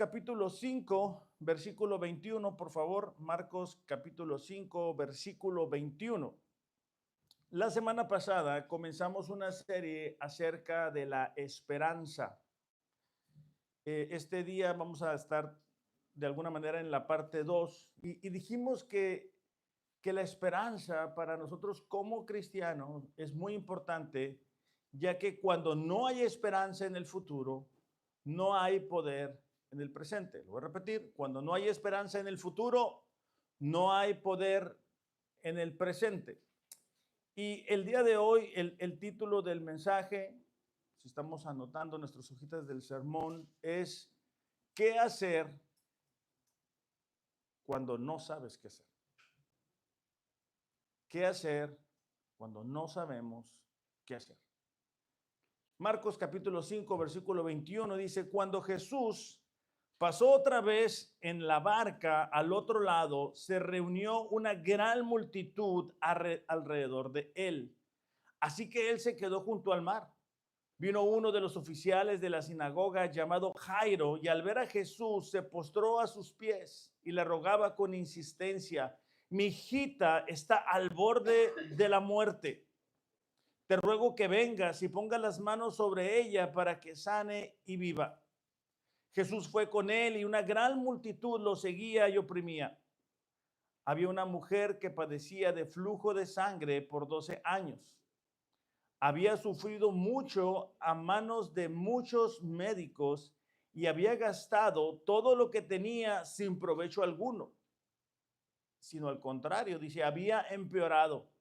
capítulo 5, versículo 21, por favor. Marcos capítulo 5, versículo 21. La semana pasada comenzamos una serie acerca de la esperanza. Este día vamos a estar de alguna manera en la parte 2 y dijimos que la esperanza para nosotros como cristianos es muy importante, ya que cuando no hay esperanza en el futuro, no hay poder en el presente. Lo voy a repetir, cuando no hay esperanza en el futuro, no hay poder en el presente. Y el día de hoy, el título del mensaje, si estamos anotando nuestras hojitas del sermón, es ¿qué hacer cuando no sabes qué hacer? ¿Qué hacer cuando no sabemos qué hacer? Marcos capítulo 5, versículo 21 dice, cuando Jesús pasó otra vez en la barca al otro lado, se reunió una gran multitud alrededor de él. Así que él se quedó junto al mar. Vino uno de los oficiales de la sinagoga llamado Jairo y al ver a Jesús se postró a sus pies y le rogaba con insistencia, mi hijita está al borde de la muerte. Te ruego que vengas y pongas las manos sobre ella para que sane y viva. Jesús fue con él y una gran multitud lo seguía y oprimía. Había una mujer que padecía de flujo de sangre por 12 años. Había sufrido mucho a manos de muchos médicos y había gastado todo lo que tenía sin provecho alguno, sino al contrario, dice, había empeorado.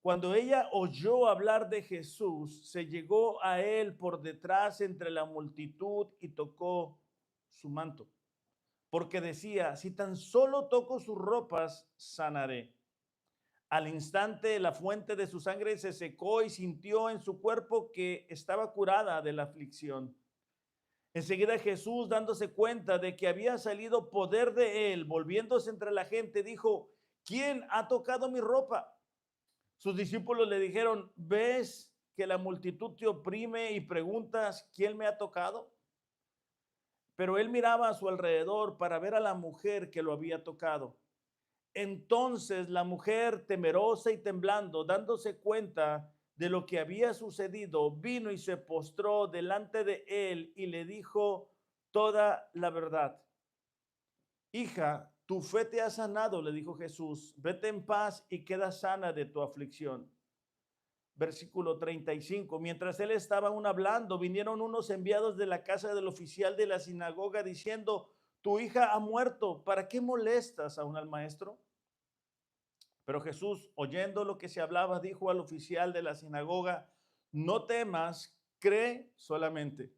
Cuando ella oyó hablar de Jesús, se llegó a él por detrás entre la multitud y tocó su manto, porque decía, si tan solo toco sus ropas, sanaré. Al instante la fuente de su sangre se secó y sintió en su cuerpo que estaba curada de la aflicción. Enseguida Jesús, dándose cuenta de que había salido poder de él, volviéndose entre la gente, dijo, ¿quién ha tocado mi ropa? Sus discípulos le dijeron, ¿ves que la multitud te oprime y preguntas, ¿quién me ha tocado? Pero él miraba a su alrededor para ver a la mujer que lo había tocado. Entonces la mujer, temerosa y temblando, dándose cuenta de lo que había sucedido, vino y se postró delante de él y le dijo toda la verdad. Hija, tu fe te ha sanado, le dijo Jesús. Vete en paz y queda sana de tu aflicción. Versículo 35. Mientras él estaba aún hablando, vinieron unos enviados de la casa del oficial de la sinagoga diciendo, tu hija ha muerto, ¿para qué molestas aún al maestro? Pero Jesús, oyendo lo que se hablaba, dijo al oficial de la sinagoga, no temas, cree solamente.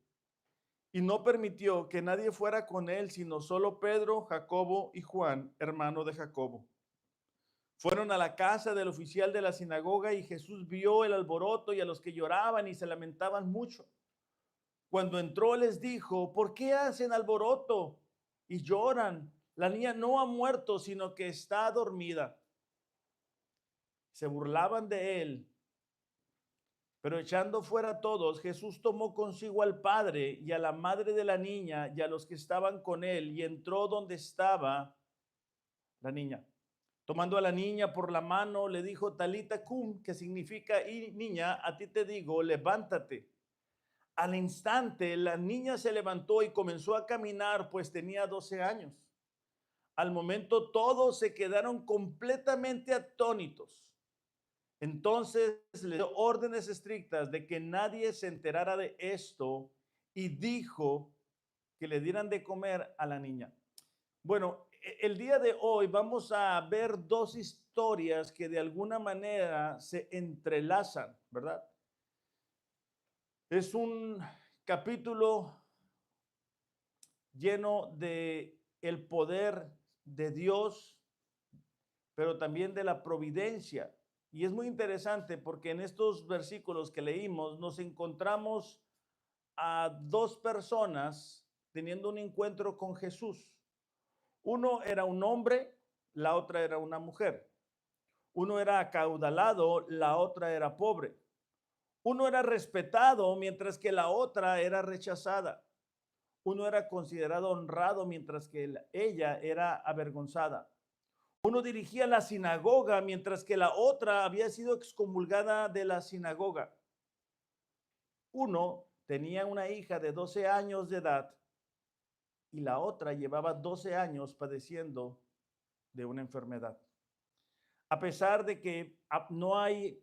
Y no permitió que nadie fuera con él, sino solo Pedro, Jacobo y Juan, hermano de Jacobo. Fueron a la casa del oficial de la sinagoga y Jesús vio el alboroto y a los que lloraban y se lamentaban mucho. Cuando entró les dijo, ¿por qué hacen alboroto y lloran? La niña no ha muerto, sino que está dormida. Se burlaban de él, pero echando fuera a todos, Jesús tomó consigo al padre y a la madre de la niña y a los que estaban con él y entró donde estaba la niña. Tomando a la niña por la mano, le dijo, Talita cum, que significa, y niña, a ti te digo, levántate. Al instante, la niña se levantó y comenzó a caminar, pues tenía 12 años. Al momento, todos se quedaron completamente atónitos. Entonces le dio órdenes estrictas de que nadie se enterara de esto y dijo que le dieran de comer a la niña. Bueno, el día de hoy vamos a ver dos historias que de alguna manera se entrelazan, ¿verdad? Es un capítulo lleno de el poder de Dios, pero también de la providencia. Y es muy interesante porque en estos versículos que leímos nos encontramos a dos personas teniendo un encuentro con Jesús. Uno era un hombre, la otra era una mujer. Uno era acaudalado, la otra era pobre. Uno era respetado, mientras que la otra era rechazada. uno era considerado honrado mientras que ella era avergonzada. Uno dirigía la sinagoga mientras que la otra había sido excomulgada de la sinagoga. Uno tenía una hija de 12 años de edad y la otra llevaba 12 años padeciendo de una enfermedad. A pesar de que no hay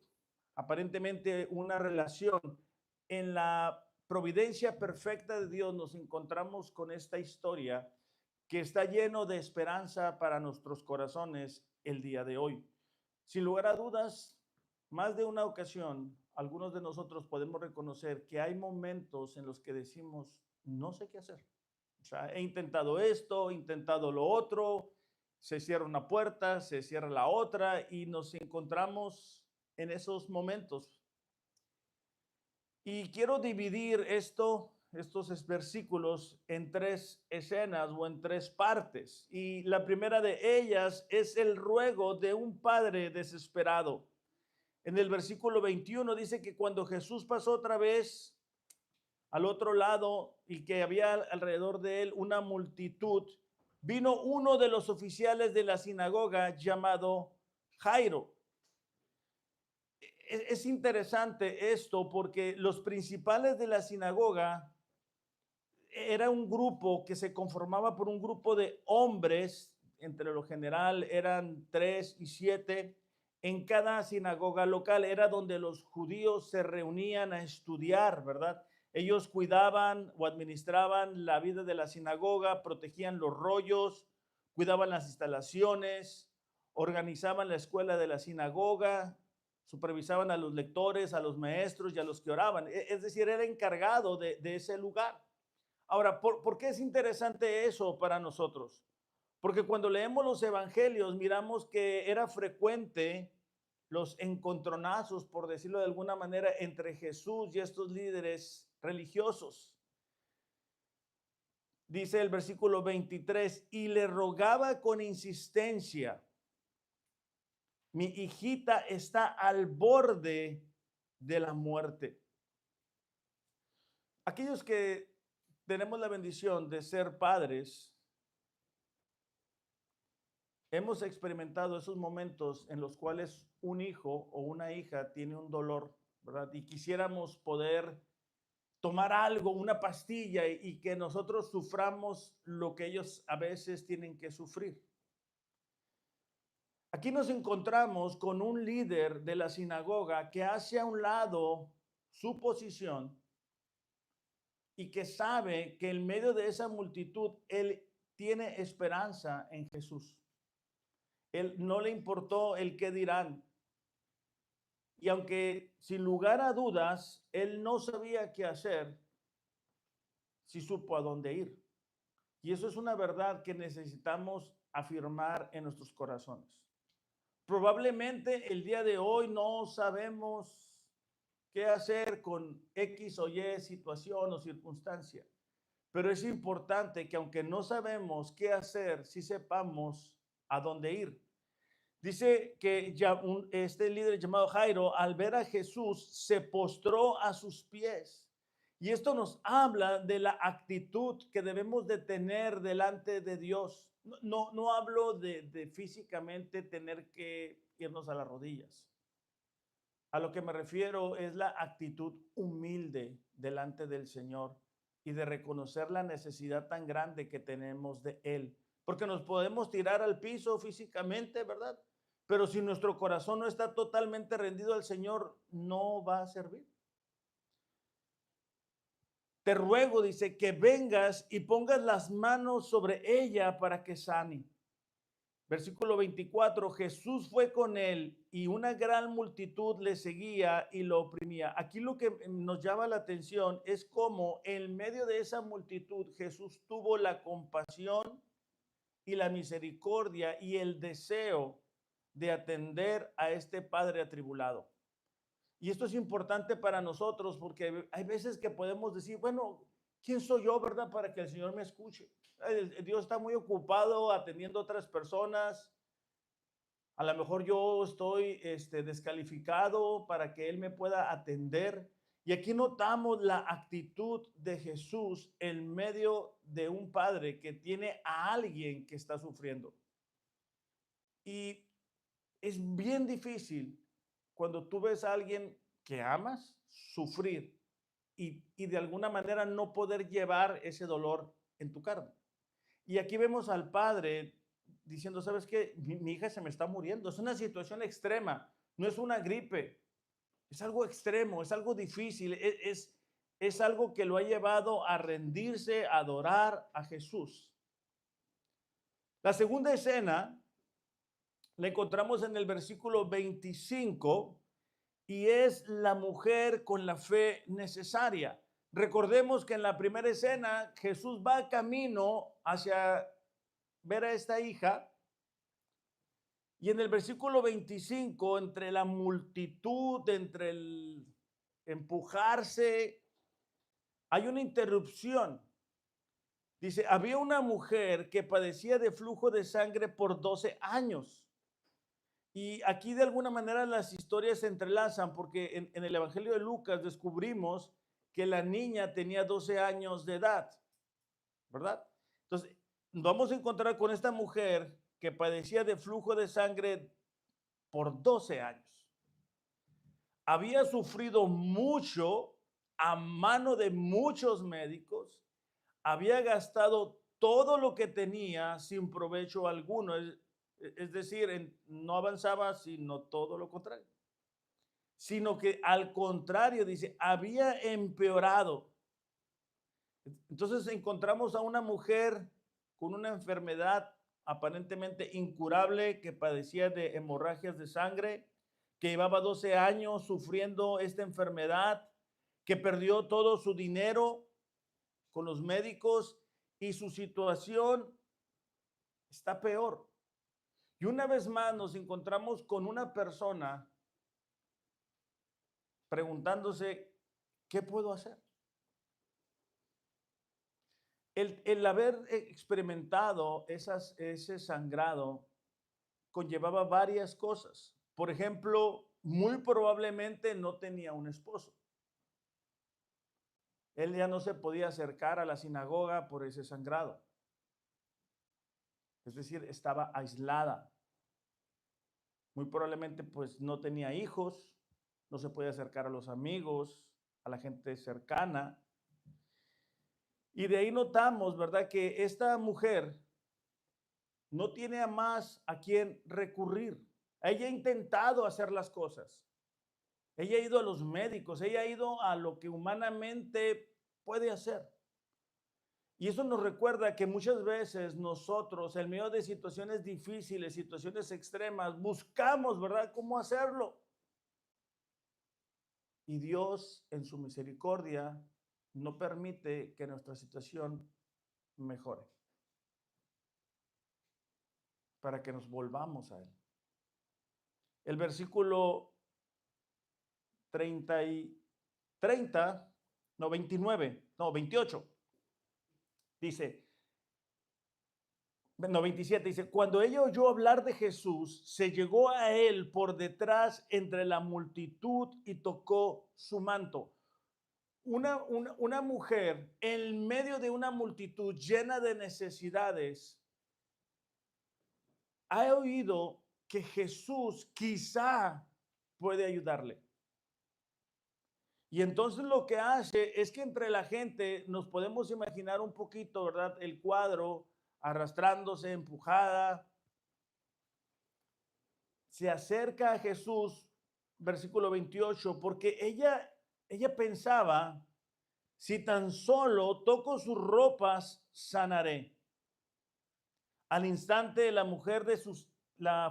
aparentemente una relación, en la providencia perfecta de Dios nos encontramos con esta historia que está lleno de esperanza para nuestros corazones el día de hoy. Sin lugar a dudas, más de una ocasión, algunos de nosotros podemos reconocer que hay momentos en los que decimos, no sé qué hacer. O sea, he intentado esto, he intentado lo otro, se cierra una puerta, se cierra la otra y nos encontramos en esos momentos. Y quiero dividir estos versículos en tres escenas o en tres partes. Y la primera de ellas es el ruego de un padre desesperado. En el versículo 21 dice que cuando Jesús pasó otra vez al otro lado y que había alrededor de él una multitud, vino uno de los oficiales de la sinagoga llamado Jairo. Es interesante esto porque los principales de la sinagoga era un grupo que se conformaba por un grupo de hombres, entre lo general eran 3 y 7, en cada sinagoga local, era donde los judíos se reunían a estudiar, ¿verdad? Ellos cuidaban o administraban la vida de la sinagoga, protegían los rollos, cuidaban las instalaciones, organizaban la escuela de la sinagoga, supervisaban a los lectores, a los maestros y a los que oraban. Es decir, era encargado de ese lugar. Ahora, ¿por qué es interesante eso para nosotros? Porque cuando leemos los evangelios miramos que era frecuente los encontronazos, por decirlo de alguna manera, entre Jesús y estos líderes religiosos. Dice el versículo 23, y le rogaba con insistencia, mi hijita está al borde de la muerte. Aquellos que tenemos la bendición de ser padres, hemos experimentado esos momentos en los cuales un hijo o una hija tiene un dolor, ¿verdad? Y quisiéramos poder tomar algo, una pastilla, y que nosotros suframos lo que ellos a veces tienen que sufrir. Aquí nos encontramos con un líder de la sinagoga que hace a un lado su posición y que sabe que en medio de esa multitud él tiene esperanza en Jesús. Él no le importó el qué dirán. Y aunque sin lugar a dudas él no sabía qué hacer, sí supo a dónde ir. Y eso es una verdad que necesitamos afirmar en nuestros corazones. Probablemente el día de hoy no sabemos qué hacer con X o Y situación o circunstancia, pero es importante que aunque no sabemos qué hacer, sí sepamos a dónde ir. Dice que este líder llamado Jairo, al ver a Jesús, se postró a sus pies. Y esto nos habla de la actitud que debemos de tener delante de Dios. No hablo de físicamente tener que irnos a las rodillas. A lo que me refiero es la actitud humilde delante del Señor y de reconocer la necesidad tan grande que tenemos de Él. Porque nos podemos tirar al piso físicamente, ¿verdad? Pero si nuestro corazón no está totalmente rendido al Señor, no va a servir. Te ruego, dice, que vengas y pongas las manos sobre ella para que sane. Versículo 24, Jesús fue con él y una gran multitud le seguía y lo oprimía. Aquí lo que nos llama la atención es cómo en medio de esa multitud Jesús tuvo la compasión y la misericordia y el deseo de atender a este padre atribulado. Y esto es importante para nosotros porque hay veces que podemos decir, bueno, ¿quién soy yo, verdad, para que el Señor me escuche? Dios está muy ocupado atendiendo a otras personas. A lo mejor yo estoy descalificado para que Él me pueda atender. Y aquí notamos la actitud de Jesús en medio de un padre que tiene a alguien que está sufriendo. Y es bien difícil cuando tú ves a alguien que amas sufrir y de alguna manera no poder llevar ese dolor en tu carne. Y aquí vemos al padre diciendo, ¿sabes qué? Mi hija se me está muriendo. Es una situación extrema, no es una gripe, es algo extremo, es algo difícil, es algo que lo ha llevado a rendirse, a adorar a Jesús. La segunda escena la encontramos en el versículo 25 y es la mujer con la fe necesaria. Recordemos que en la primera escena Jesús va camino hacia ver a esta hija y en el versículo 25, entre la multitud, entre el empujarse, hay una interrupción. Dice, había una mujer que padecía de flujo de sangre por 12 años. Y aquí de alguna manera las historias se entrelazan porque en el Evangelio de Lucas descubrimos que la niña tenía 12 años de edad, ¿verdad? Entonces, vamos a encontrar con esta mujer que padecía de flujo de sangre por 12 años. Había sufrido mucho a mano de muchos médicos, había gastado todo lo que tenía sin provecho alguno, es decir, no avanzaba, sino todo lo contrario. Sino que al contrario, dice, había empeorado. Entonces encontramos a una mujer con una enfermedad aparentemente incurable que padecía de hemorragias de sangre, que llevaba 12 años sufriendo esta enfermedad, que perdió todo su dinero con los médicos y su situación está peor. Y una vez más nos encontramos con una persona preguntándose, ¿qué puedo hacer? El haber experimentado ese sangrado conllevaba varias cosas. Por ejemplo, muy probablemente no tenía un esposo. Él ya no se podía acercar a la sinagoga por ese sangrado. Es decir, estaba aislada. Muy probablemente pues no tenía hijos, no se podía acercar a los amigos, a la gente cercana. Y de ahí notamos, ¿verdad?, que esta mujer no tiene a más a quien recurrir. Ella ha intentado hacer las cosas. Ella ha ido a los médicos, ella ha ido a lo que humanamente puede hacer. Y eso nos recuerda que muchas veces nosotros, en medio de situaciones difíciles, situaciones extremas, buscamos, ¿verdad?, cómo hacerlo. Y Dios, en su misericordia, no permite que nuestra situación mejore para que nos volvamos a Él. El versículo 28, dice, no, 27, dice, cuando ella oyó hablar de Jesús, se llegó a él por detrás entre la multitud y tocó su manto. Una mujer en medio de una multitud llena de necesidades ha oído que Jesús quizá puede ayudarle. Y entonces lo que hace es que entre la gente nos podemos imaginar un poquito, ¿verdad?, el cuadro arrastrándose, empujada. Se acerca a Jesús, versículo 28, porque ella pensaba, si tan solo toco sus ropas, sanaré. Al instante la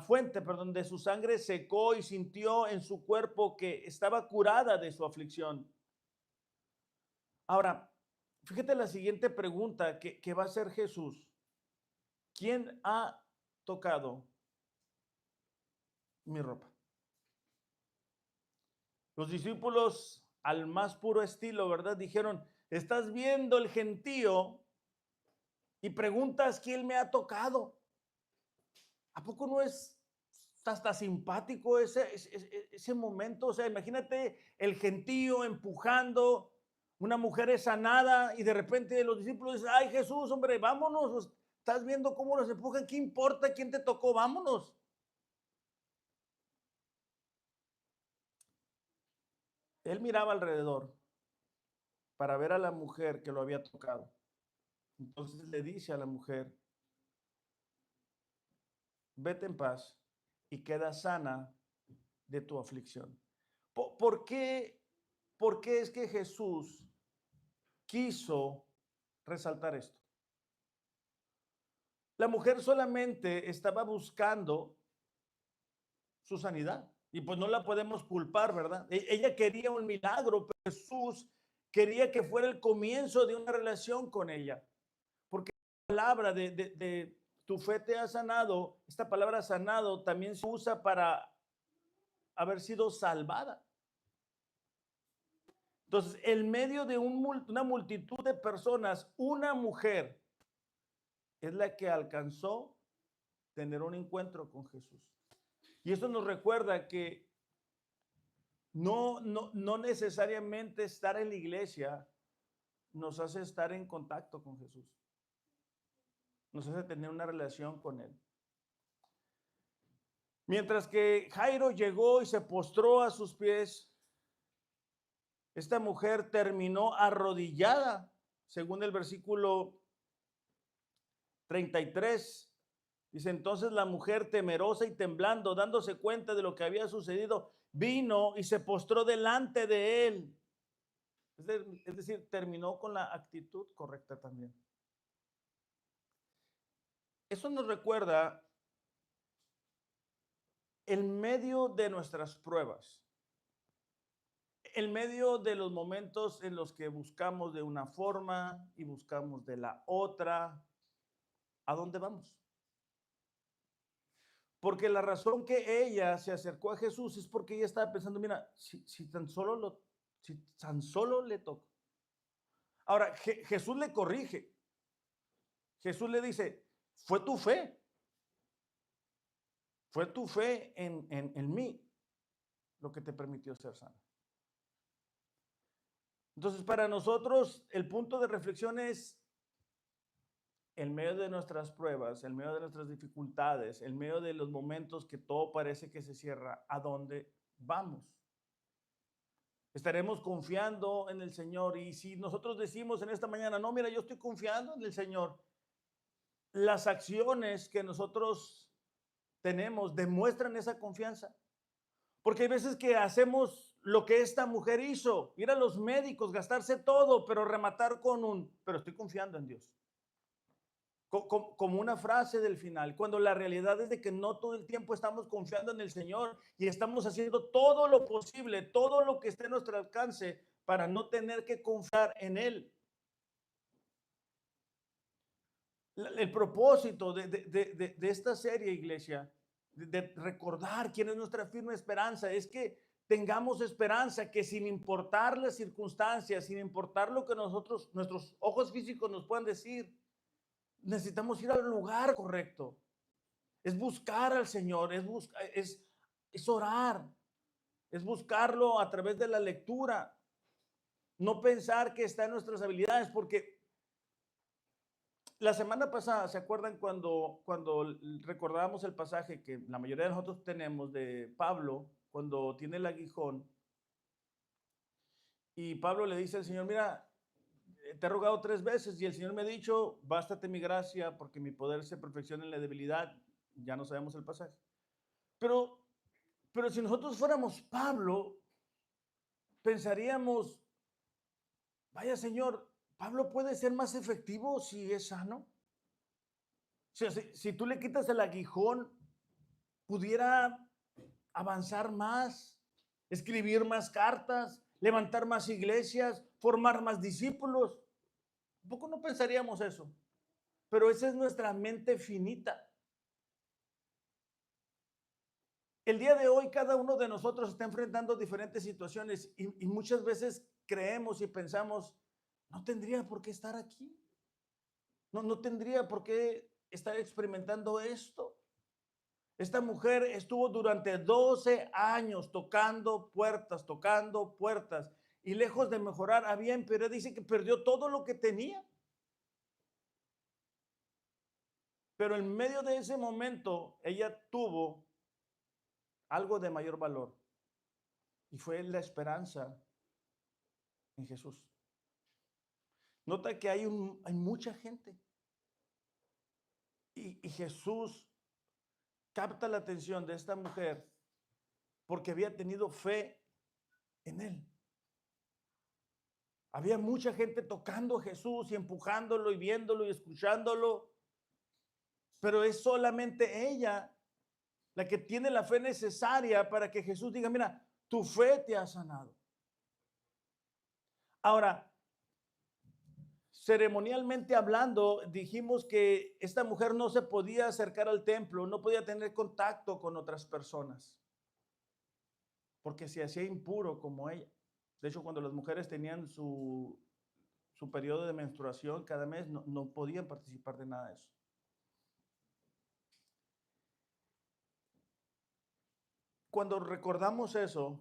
fuente, de su sangre secó y sintió en su cuerpo que estaba curada de su aflicción. Ahora, fíjate la siguiente pregunta que va a hacer Jesús. ¿Quién ha tocado mi ropa? Los discípulos, al más puro estilo, ¿verdad?, dijeron, estás viendo el gentío y preguntas quién me ha tocado. ¿A poco no es hasta simpático ese momento. O sea, imagínate el gentío empujando, una mujer es sanada y de repente los discípulos dicen, ay Jesús, hombre, vámonos, estás viendo cómo nos empujan, ¿qué importa quién te tocó? Vámonos. Él miraba alrededor para ver a la mujer que lo había tocado. Entonces le dice a la mujer, vete en paz y queda sana de tu aflicción. ¿Por qué, por qué es que Jesús quiso resaltar esto? La mujer solamente estaba buscando su sanidad y pues no la podemos culpar, ¿verdad? Ella quería un milagro, pero Jesús quería que fuera el comienzo de una relación con ella. Porque la palabra de tu fe te ha sanado, esta palabra sanado también se usa para haber sido salvada. Entonces, en medio de una multitud de personas, una mujer es la que alcanzó tener un encuentro con Jesús. Y eso nos recuerda que no necesariamente estar en la iglesia nos hace estar en contacto con Jesús. Nos hace tener una relación con Él. Mientras que Jairo llegó y se postró a sus pies, esta mujer terminó arrodillada, según el versículo 33. Dice, entonces la mujer temerosa y temblando, dándose cuenta de lo que había sucedido, vino y se postró delante de él. Es decir, terminó con la actitud correcta también. Eso nos recuerda en medio de nuestras pruebas, en medio de los momentos en los que buscamos de una forma y buscamos de la otra, ¿a dónde vamos? Porque la razón que ella se acercó a Jesús es porque ella estaba pensando, mira, si tan solo le toco. Ahora, Jesús le corrige. Jesús le dice, fue tu fe. Fue tu fe en mí lo que te permitió ser sano. Entonces, para nosotros, el punto de reflexión es, en medio de nuestras pruebas, en medio de nuestras dificultades, en medio de los momentos que todo parece que se cierra, ¿a dónde vamos? Estaremos confiando en el Señor. Y si nosotros decimos en esta mañana, no, mira, yo estoy confiando en el Señor, las acciones que nosotros tenemos demuestran esa confianza. Porque hay veces que hacemos lo que esta mujer hizo, ir a los médicos, gastarse todo, pero rematar con pero estoy confiando en Dios. Como una frase del final, cuando la realidad es de que no todo el tiempo estamos confiando en el Señor y estamos haciendo todo lo posible, todo lo que esté a nuestro alcance para no tener que confiar en Él. El propósito de esta serie, iglesia, de recordar quién es nuestra firme esperanza, es que tengamos esperanza, que sin importar las circunstancias, sin importar lo que nuestros ojos físicos nos puedan decir, necesitamos ir al lugar correcto. Es buscar al Señor, es orar, es buscarlo a través de la lectura. No pensar que está en nuestras habilidades, porque la semana pasada, ¿se acuerdan cuando recordábamos el pasaje que la mayoría de nosotros tenemos de Pablo, cuando tiene el aguijón? Y Pablo le dice al Señor, mira, te he rogado 3 veces y el Señor me ha dicho, bástate mi gracia porque mi poder se perfecciona en la debilidad. Ya no sabemos el pasaje. Pero si nosotros fuéramos Pablo, pensaríamos, vaya Señor, Pablo puede ser más efectivo si es sano. O sea, si tú le quitas el aguijón, pudiera avanzar más, escribir más cartas, levantar más iglesias, formar más discípulos. ¿Un poco no pensaríamos eso? Pero esa es nuestra mente finita. El día de hoy cada uno de nosotros está enfrentando diferentes situaciones y muchas veces creemos y pensamos, no tendría por qué estar aquí. No tendría por qué estar experimentando esto. Esta mujer estuvo durante 12 años tocando puertas, y lejos de mejorar, había empeorado. Dice que perdió todo lo que tenía. Pero en medio de ese momento, ella tuvo algo de mayor valor, y fue la esperanza en Jesús. Nota que hay mucha gente, y Jesús capta la atención de esta mujer porque había tenido fe en él. Había mucha gente tocando a Jesús y empujándolo y viéndolo y escuchándolo, pero es solamente ella la que tiene la fe necesaria para que Jesús diga, mira, tu fe te ha sanado. Ahora, ceremonialmente hablando, dijimos que esta mujer no se podía acercar al templo, no podía tener contacto con otras personas, porque se hacía impuro como ella. De hecho, cuando las mujeres tenían su periodo de menstruación cada mes, no podían participar de nada de eso. Cuando recordamos eso,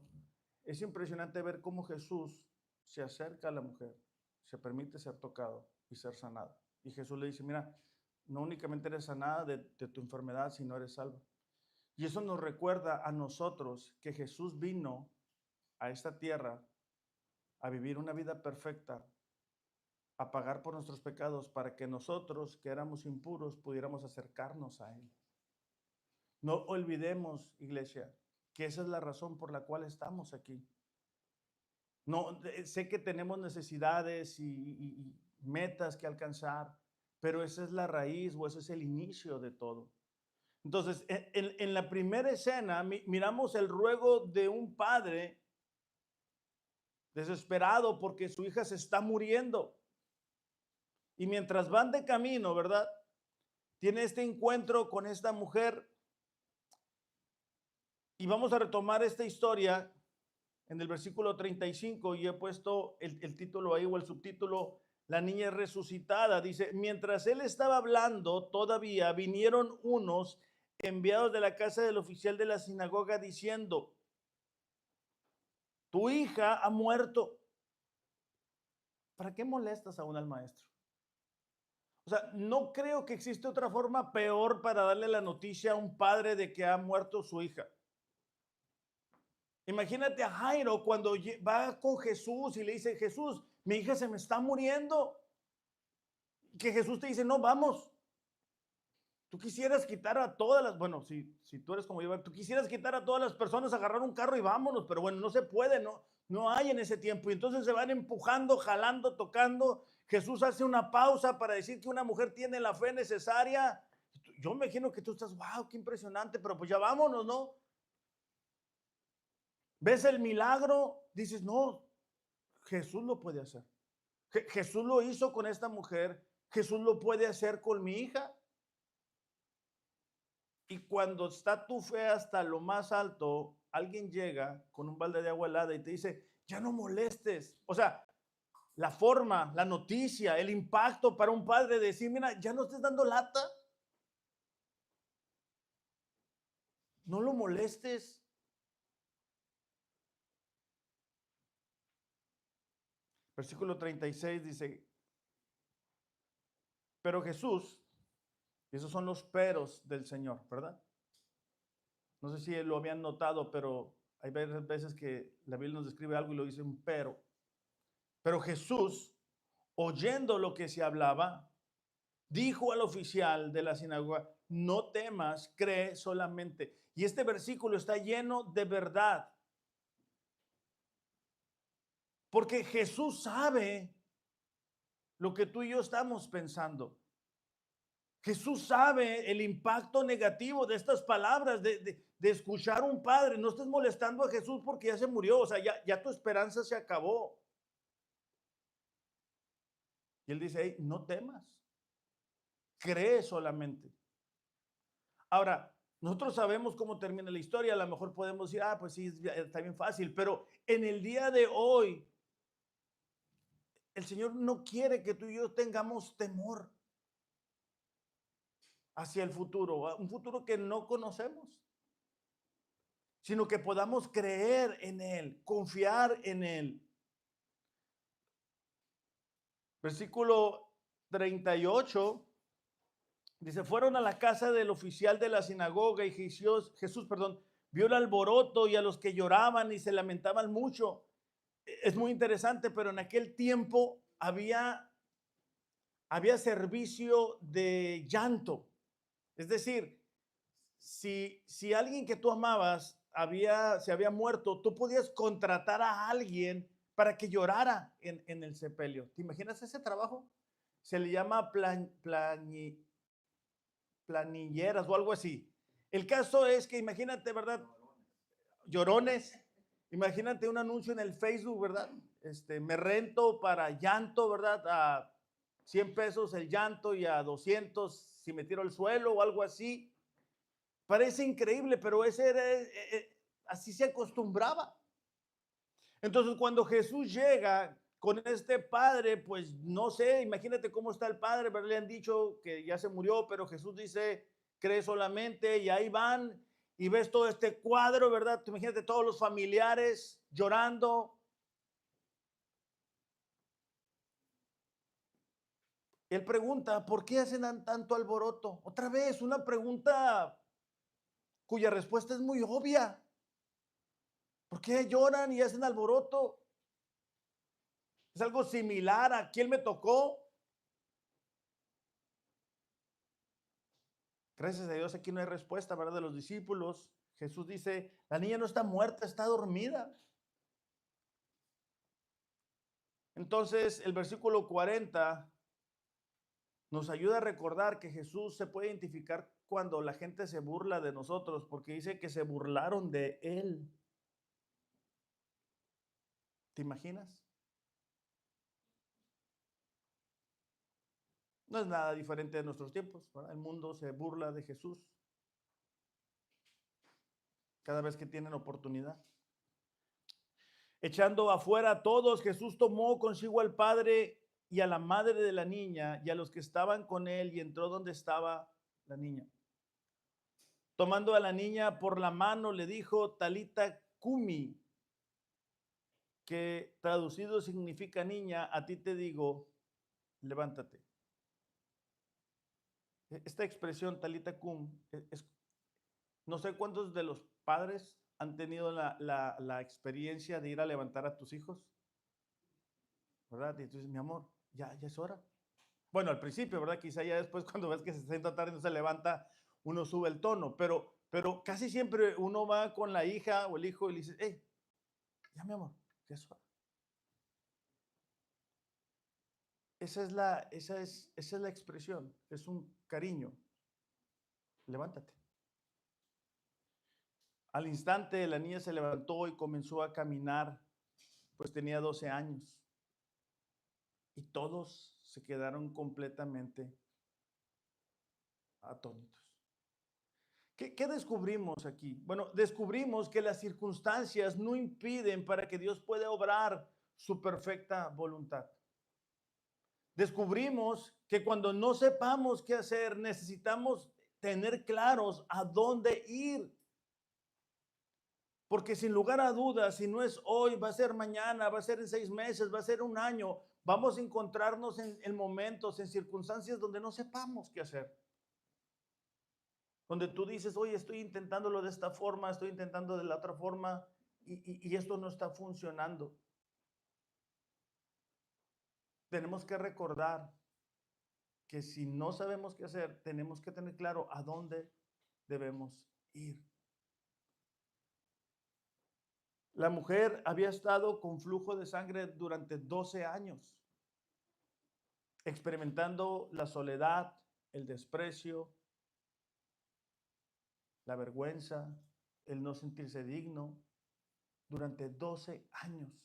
es impresionante ver cómo Jesús se acerca a la mujer, se permite ser tocado y ser sanado. Y Jesús le dice, mira, no únicamente eres sanada de tu enfermedad, sino eres salva. Y eso nos recuerda a nosotros que Jesús vino a esta tierra a vivir una vida perfecta, a pagar por nuestros pecados, para que nosotros, que éramos impuros, pudiéramos acercarnos a Él. No olvidemos, iglesia, que esa es la razón por la cual estamos aquí. No, sé que tenemos necesidades y metas que alcanzar, pero esa es la raíz, o ese es el inicio de todo. Entonces, en la primera escena miramos el ruego de un padre desesperado porque su hija se está muriendo. Y mientras van de camino, ¿verdad? Tiene este encuentro con esta mujer. Y vamos a retomar esta historia en el versículo 35, y he puesto el título ahí, o el subtítulo, la niña resucitada. Dice, mientras él estaba hablando, todavía vinieron unos enviados de la casa del oficial de la sinagoga diciendo, tu hija ha muerto. ¿Para qué molestas aún al maestro? O sea, no creo que existe otra forma peor para darle la noticia a un padre de que ha muerto su hija. Imagínate a Jairo cuando va con Jesús y le dice, Jesús, mi hija se me está muriendo. Que Jesús te dice, no, vamos. Tú quisieras quitar a todas las, bueno, si tú eres como yo, tú quisieras quitar a todas las personas, agarrar un carro y vámonos, pero bueno, no se puede, no hay en ese tiempo. Y entonces se van empujando, jalando, tocando. Jesús hace una pausa para decir que una mujer tiene la fe necesaria. Yo me imagino que tú estás, wow, qué impresionante, pero pues ya vámonos, ¿no? ¿Ves el milagro? Dices, no, Jesús lo puede hacer. Jesús lo hizo con esta mujer, Jesús lo puede hacer con mi hija. Y cuando está tu fe hasta lo más alto, alguien llega con un balde de agua helada y te dice, ya no molestes. O sea, la forma, la noticia, el impacto para un padre de decir, mira, ya no estés dando lata, no lo molestes. Versículo 36 dice, pero Jesús, y esos son los peros del Señor, ¿verdad? No sé si lo habían notado, pero hay veces que la Biblia nos describe algo y lo dice un pero. Pero Jesús, oyendo lo que se hablaba, dijo al oficial de la sinagoga, no temas, cree solamente. Y este versículo está lleno de verdad. Porque Jesús sabe lo que tú y yo estamos pensando. Jesús sabe el impacto negativo de estas palabras, de escuchar a un padre. No estés molestando a Jesús porque ya se murió, o sea, ya tu esperanza se acabó. Y él dice, hey, no temas, cree solamente. Ahora, nosotros sabemos cómo termina la historia, a lo mejor podemos decir, ah, pues sí, está bien fácil, pero en el día de hoy, el Señor no quiere que tú y yo tengamos temor. hacia el futuro, un futuro que no conocemos, sino que podamos creer en Él, confiar en Él. Versículo 38 dice, fueron a la casa del oficial de la sinagoga y Jesús, vio el alboroto y a los que lloraban y se lamentaban mucho. Es muy interesante, pero en aquel tiempo había servicio de llanto. Es decir, si alguien que tú amabas se había muerto, tú podías contratar a alguien para que llorara en el sepelio. ¿Te imaginas ese trabajo? Se le llama planilleras o algo así. El caso es que imagínate, ¿verdad? Llorones. Imagínate un anuncio en el Facebook, ¿verdad? Me rento para llanto, ¿verdad? A 100 pesos el llanto y a 200 si me tiro al suelo o algo así. Parece increíble, pero ese era, así se acostumbraba. Entonces, cuando Jesús llega con este padre, pues no sé, imagínate cómo está el padre, ¿verdad? Le han dicho que ya se murió, pero Jesús dice, cree solamente, y ahí van, y ves todo este cuadro, ¿verdad? Imagínate todos los familiares llorando. Él pregunta, ¿por qué hacen tanto alboroto? Otra vez, una pregunta cuya respuesta es muy obvia. ¿Por qué lloran y hacen alboroto? Es algo similar a quién me tocó. Gracias a Dios aquí no hay respuesta, ¿verdad? De los discípulos. Jesús dice, la niña no está muerta, está dormida. Entonces el versículo 40 nos ayuda a recordar que Jesús se puede identificar cuando la gente se burla de nosotros, porque dice que se burlaron de Él. ¿Te imaginas? No es nada diferente de nuestros tiempos, ¿verdad? El mundo se burla de Jesús cada vez que tienen oportunidad. Echando afuera a todos, Jesús tomó consigo al padre y a la madre de la niña y a los que estaban con él y entró donde estaba la niña. Tomando a la niña por la mano le dijo, Talita Cumi, que traducido significa niña, a ti te digo, levántate. Esta expresión Talita Cum, no sé cuántos de los padres han tenido la experiencia de ir a levantar a tus hijos, ¿verdad? Y tú dices, mi amor, ya es hora. Bueno, al principio, ¿verdad? Quizá ya después cuando ves que se sienta tarde y no se levanta, uno sube el tono, pero casi siempre uno va con la hija o el hijo y le dice, hey, ya mi amor, ya es hora. Esa es la expresión, es un cariño. Levántate. Al instante la niña se levantó y comenzó a caminar, pues tenía 12 años. Y todos se quedaron completamente atónitos. ¿Qué descubrimos aquí? Bueno, descubrimos que las circunstancias no impiden para que Dios pueda obrar su perfecta voluntad. Descubrimos que cuando no sepamos qué hacer, necesitamos tener claros a dónde ir. Porque sin lugar a dudas, si no es hoy, va a ser mañana, va a ser en 6 meses, va a ser un año, vamos a encontrarnos en momentos, en circunstancias donde no sepamos qué hacer. Donde tú dices, oye, estoy intentándolo de esta forma, estoy intentando de la otra forma y esto no está funcionando. Tenemos que recordar que si no sabemos qué hacer, tenemos que tener claro a dónde debemos ir. La mujer había estado con flujo de sangre durante 12 años, experimentando la soledad, el desprecio, la vergüenza, el no sentirse digno, durante 12 años.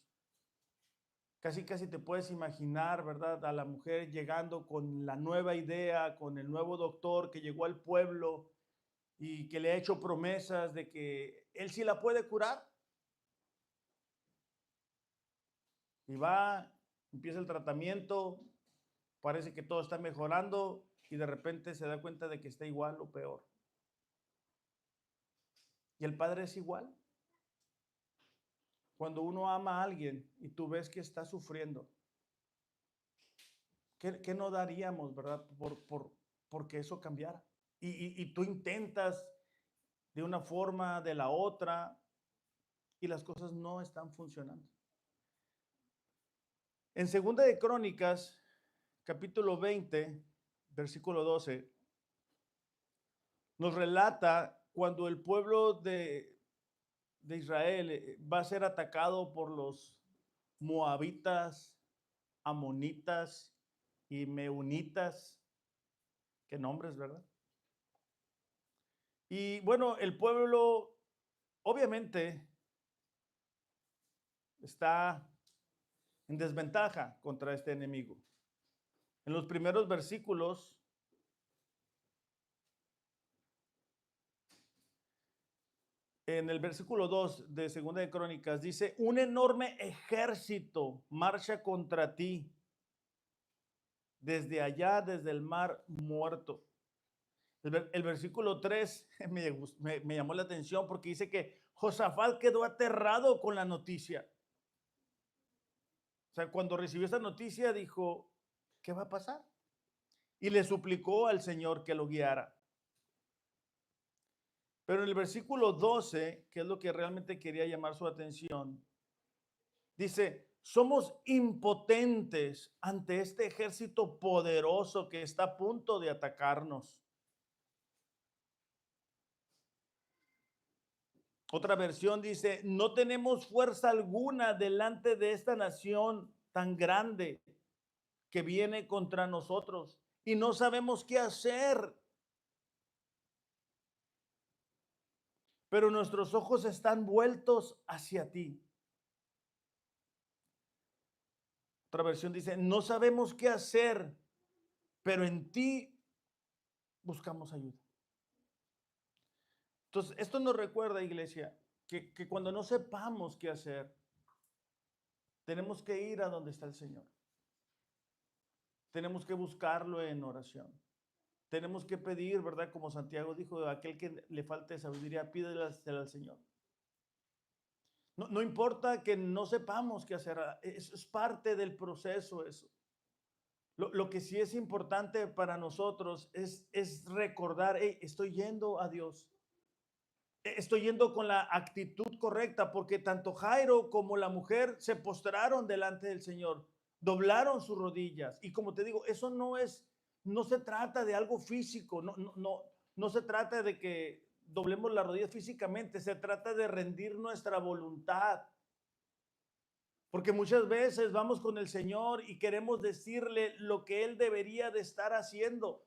Casi te puedes imaginar, ¿verdad? A la mujer llegando con la nueva idea, con el nuevo doctor que llegó al pueblo y que le ha hecho promesas de que él sí la puede curar. Y va, empieza el tratamiento, parece que todo está mejorando y de repente se da cuenta de que está igual o peor. Y el padre es igual. Cuando uno ama a alguien y tú ves que está sufriendo, ¿qué no daríamos, verdad? Porque eso cambiara. Y tú intentas de una forma, de la otra, y las cosas no están funcionando. En Segunda de Crónicas, capítulo 20, versículo 12, nos relata cuando el pueblo de Israel va a ser atacado por los moabitas, amonitas y meunitas. Qué nombres, ¿verdad? Y bueno, el pueblo obviamente está en desventaja contra este enemigo. En los primeros versículos, en el versículo 2 de Segunda de Crónicas, dice, un enorme ejército marcha contra ti desde allá, desde el mar muerto. El versículo 3 me llamó la atención porque dice que Josafat quedó aterrado con la noticia. O sea, cuando recibió esta noticia dijo, ¿qué va a pasar? Y le suplicó al Señor que lo guiara. Pero en el versículo 12, que es lo que realmente quería llamar su atención, dice, somos impotentes ante este ejército poderoso que está a punto de atacarnos. Otra versión dice, no tenemos fuerza alguna delante de esta nación tan grande que viene contra nosotros y no sabemos qué hacer. Pero nuestros ojos están vueltos hacia ti. Otra versión dice, no sabemos qué hacer, pero en ti buscamos ayuda. Entonces, esto nos recuerda, iglesia, que cuando no sepamos qué hacer, tenemos que ir a donde está el Señor. Tenemos que buscarlo en oración. Tenemos que pedir, ¿verdad? Como Santiago dijo, aquel que le falte sabiduría, pídela al Señor. No importa que no sepamos qué hacer, eso es parte del proceso eso. Lo que sí es importante para nosotros es recordar, hey, estoy yendo a Dios. Estoy yendo con la actitud correcta, porque tanto Jairo como la mujer se postraron delante del Señor, doblaron sus rodillas. Y como te digo, eso no se trata de algo físico, no se trata de que doblemos las rodillas físicamente, se trata de rendir nuestra voluntad. Porque muchas veces vamos con el Señor y queremos decirle lo que Él debería de estar haciendo.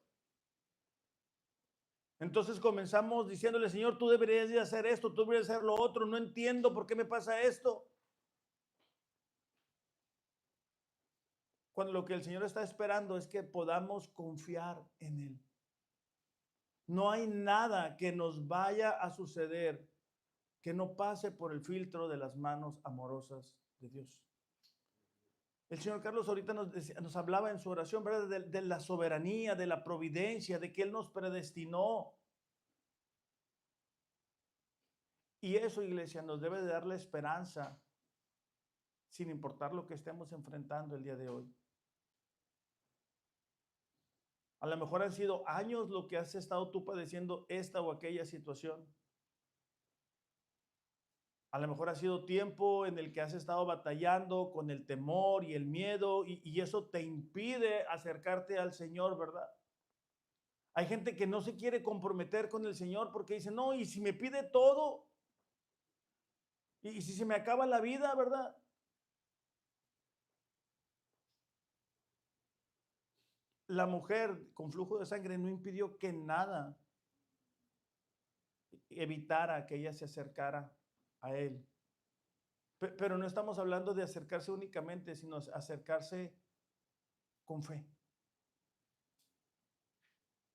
Entonces comenzamos diciéndole, Señor, tú deberías de hacer esto, tú deberías hacer lo otro, no entiendo por qué me pasa esto. Cuando lo que el Señor está esperando es que podamos confiar en Él. No hay nada que nos vaya a suceder que no pase por el filtro de las manos amorosas de Dios. El señor Carlos ahorita nos hablaba en su oración, ¿verdad? De la soberanía, de la providencia, de que Él nos predestinó. Y eso, iglesia, nos debe de dar la esperanza, sin importar lo que estemos enfrentando el día de hoy. A lo mejor han sido años lo que has estado tú padeciendo esta o aquella situación. A lo mejor ha sido tiempo en el que has estado batallando con el temor y el miedo y eso te impide acercarte al Señor, ¿verdad? Hay gente que no se quiere comprometer con el Señor porque dice, no, y si me pide todo, y si se me acaba la vida, ¿verdad? La mujer con flujo de sangre no impidió que nada evitara que ella se acercara a Él. Pero no estamos hablando de acercarse únicamente, sino acercarse con fe.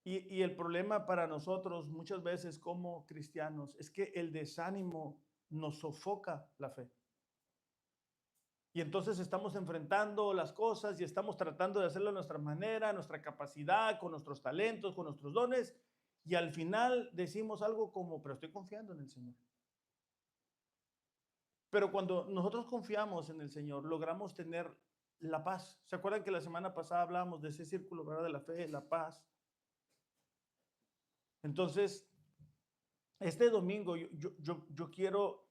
Y el problema para nosotros muchas veces como cristianos es que el desánimo nos sofoca la fe. Y entonces estamos enfrentando las cosas y estamos tratando de hacerlo a nuestra manera, a nuestra capacidad, con nuestros talentos, con nuestros dones. Y al final decimos algo como, pero estoy confiando en el Señor. Pero cuando nosotros confiamos en el Señor, logramos tener la paz. ¿Se acuerdan que la semana pasada hablábamos de ese círculo, ¿verdad? De la fe, la paz. Entonces, este domingo yo quiero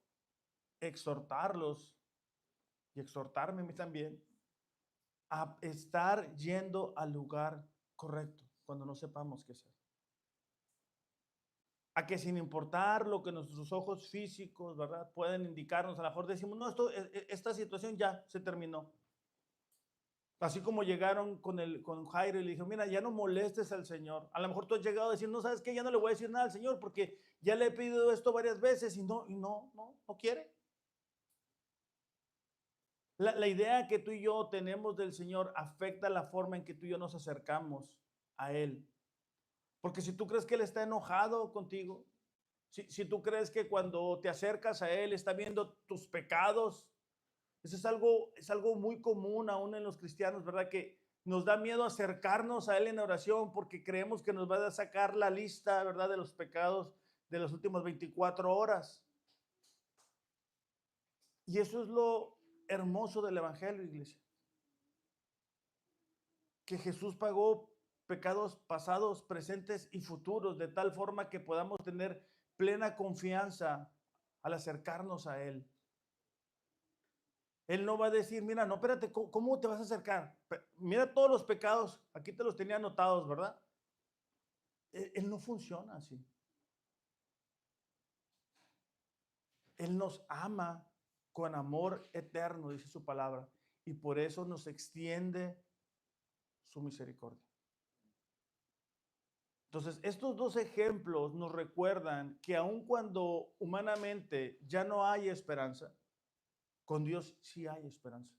exhortarlos y exhortarme a mí también a estar yendo al lugar correcto cuando no sepamos qué hacer. A que sin importar lo que nuestros ojos físicos, ¿verdad?, pueden indicarnos, a lo mejor decimos, no, esta situación ya se terminó. Así como llegaron con Jairo y le dijo, mira, ya no molestes al Señor. A lo mejor tú has llegado a decir, no, ¿sabes qué? Ya no le voy a decir nada al Señor porque ya le he pedido esto varias veces y no quiere. La idea que tú y yo tenemos del Señor afecta la forma en que tú y yo nos acercamos a Él. Porque si tú crees que Él está enojado contigo, si tú crees que cuando te acercas a Él está viendo tus pecados, eso es algo muy común aún en los cristianos, ¿verdad? Que nos da miedo acercarnos a Él en oración porque creemos que nos va a sacar la lista, ¿verdad?, de los pecados de las últimas 24 horas. Y eso es lo hermoso del Evangelio, iglesia. Que Jesús pagó pecados pasados, presentes y futuros, de tal forma que podamos tener plena confianza al acercarnos a Él. Él no va a decir, mira, no, espérate, ¿cómo te vas a acercar? Mira todos los pecados, aquí te los tenía anotados, ¿verdad? Él no funciona así. Él nos ama con amor eterno, dice su palabra, y por eso nos extiende su misericordia. Entonces, estos dos ejemplos nos recuerdan que aun cuando humanamente ya no hay esperanza, con Dios sí hay esperanza.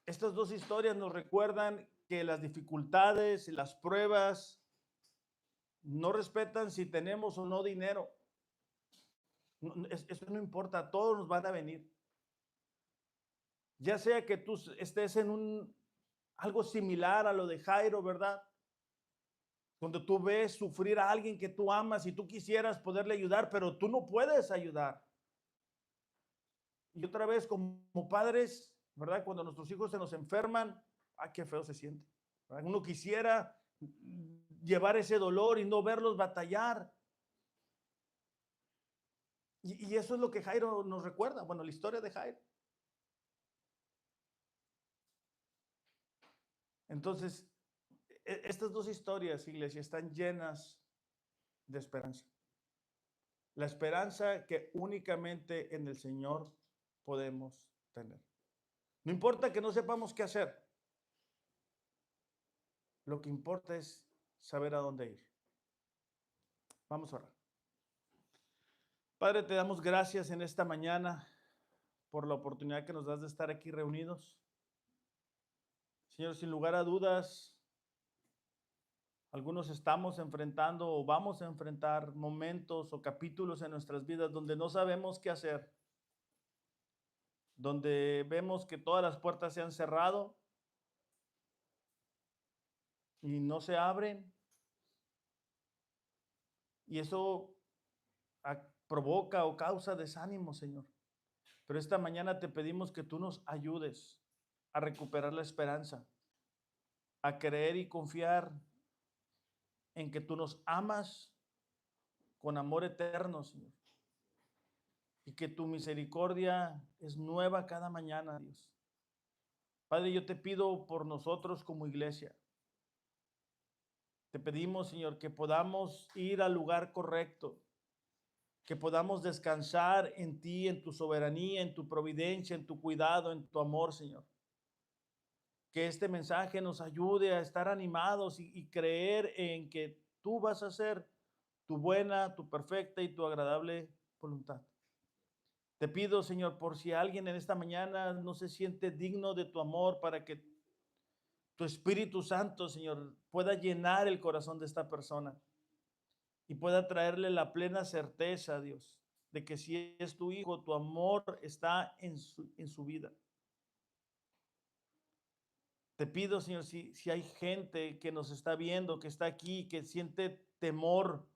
Estas dos historias nos recuerdan que las dificultades y las pruebas no respetan si tenemos o no dinero. Eso no importa, a todos nos van a venir. Ya sea que tú estés en algo similar a lo de Jairo, ¿verdad? Cuando tú ves sufrir a alguien que tú amas y tú quisieras poderle ayudar, pero tú no puedes ayudar. Y otra vez, como padres, ¿verdad? Cuando nuestros hijos se nos enferman, qué feo se siente, ¿verdad? Uno quisiera llevar ese dolor y no verlos batallar. Y eso es lo que Jairo nos recuerda, bueno, la historia de Jairo. Entonces, estas dos historias, iglesia, están llenas de esperanza. La esperanza que únicamente en el Señor podemos tener. No importa que no sepamos qué hacer. Lo que importa es saber a dónde ir. Vamos a orar. Padre, te damos gracias en esta mañana por la oportunidad que nos das de estar aquí reunidos. Señor, sin lugar a dudas, algunos estamos enfrentando o vamos a enfrentar momentos o capítulos en nuestras vidas donde no sabemos qué hacer, donde vemos que todas las puertas se han cerrado y no se abren. Y eso provoca o causa desánimo, Señor. Pero esta mañana te pedimos que tú nos ayudes a recuperar la esperanza, a creer y confiar en que tú nos amas con amor eterno, Señor. Y que tu misericordia es nueva cada mañana, Dios. Padre, yo te pido por nosotros como iglesia. Te pedimos, Señor, que podamos ir al lugar correcto, que podamos descansar en ti, en tu soberanía, en tu providencia, en tu cuidado, en tu amor, Señor. Que este mensaje nos ayude a estar animados y creer en que tú vas a hacer tu buena, tu perfecta y tu agradable voluntad. Te pido, Señor, por si alguien en esta mañana no se siente digno de tu amor, para que tu Espíritu Santo, Señor, pueda llenar el corazón de esta persona y pueda traerle la plena certeza, Dios, de que si es tu hijo, tu amor está en su vida. Te pido, Señor, si hay gente que nos está viendo, que está aquí, que siente temor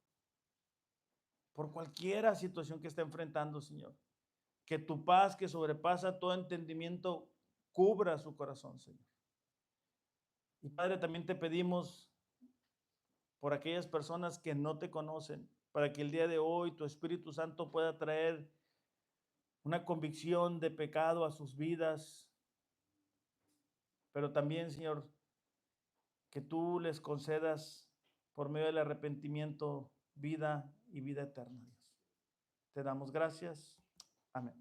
por cualquier situación que está enfrentando, Señor, que tu paz que sobrepasa todo entendimiento cubra su corazón, Señor. Y Padre, también te pedimos por aquellas personas que no te conocen, para que el día de hoy tu Espíritu Santo pueda traer una convicción de pecado a sus vidas, pero también, Señor, que tú les concedas por medio del arrepentimiento vida y vida eterna, Dios. Te damos gracias. Amén.